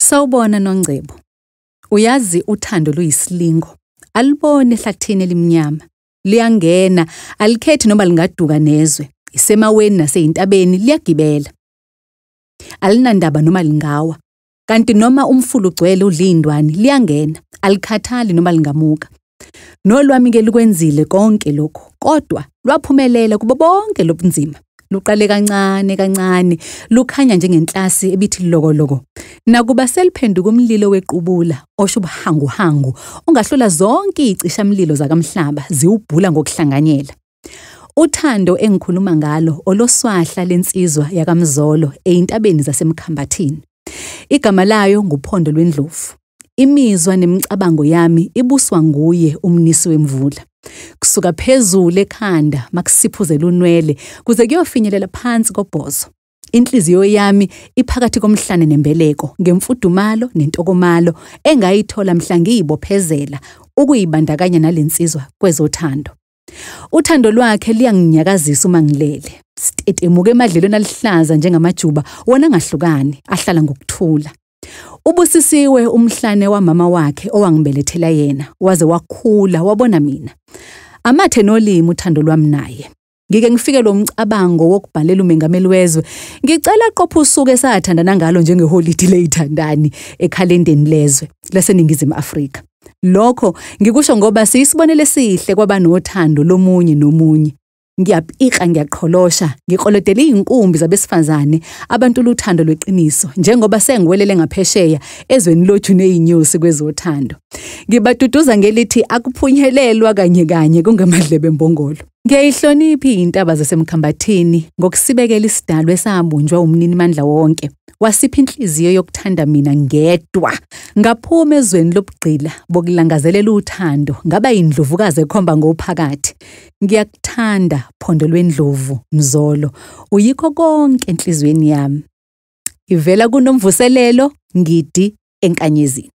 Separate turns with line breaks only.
Sawubona Nongcebo. Uyazi uthando luyisilingo. Alibone ehlathini elimnyama. Liyangena, alikhethi noma lingaduka nezwe. Isemaweni naseyintabeni liyagibela. Alinandaba noma lingawa. Kanti noma umfulu ugcwele udlindwane liyangena, alikhathali noma lingamuka. Nolwami ke lukwenzile konke lokho, kodwa lwaphumelela kubo bonke lobunzima. Luqale kancane kancane, lukhanya njengenhlasi ebithi lokoloko. Nakuba seliphenduka umlilo wequbula osho ubuhanguhangu, ongahlola zonke icishamlilo zakamhlaba ziwubhula ngokuhlanganyela. Uthando engikhuluma ngalo oloswahla lensizwa yakamzolo eintabeni zasemkhambathini. Igama layo nguPhondo lweNdlovu. Imizwa nemicabango yami ibuswa nguye umnisi wemvula. Kusuka phezulu ekhanda makusiphuzela unwele kuze kuyofinyelela phansi kobhozo. Inhliziyo yami iphakathi komhlane nembeleko ngemfudumalo nentokomalo engayithola mhla ngiyibophezela ukuyibandakanya nalensizwa kwezothando. Uthando lwakhe liyanginyakazisa uma ngilele. Sitetemuke emadlelweni alihlaza njengamajuba wona ngahlukani ahlala ngokuthula. Ubusisiwe umhlane wamama wakhe owangibelethela yena waze wakhula wabona mina. Amathe nolimi uthando lwami naye. Ngike ngifike lo mcabango wokubhalela umengameli wezwe. Ngicela qopha usuku esathandana ngalo njengeholide leyithandani ekhalendeni lezwe laseNingizimu Afrika. Lokho ngikusho ngoba siyisibonele esihle kwabanothando lomunye nomunye. Ngiyapika ngiyaqholosha ngiqolodela izinkumbi zabesifazane abantu luthando lweqiniso njengoba sengiwelele ngaphesheya ezweni lothu nezinyosi kwezothando. Ngibaduduza ngelithi akuphunyelelwa kanye kungemadlebe embongolo. Ngiyayihlonipha izintaba zasemkhambathini ngokusibekela isidalwa esabunjwa umnini mandla wonke. Wasipha inhliziyo yokuthanda mina ngedwa. Ngaphuma ezweni lobugqila bokulangazelela uthando ngaba indlovukazi ekhomba ngophakathi. Ngiyakuthanda Phondo lweNdlovu Mzolo. Uyikho konke enhlizweni yami. Ivela kuNomvuselelo Ngidi eNkanyezini.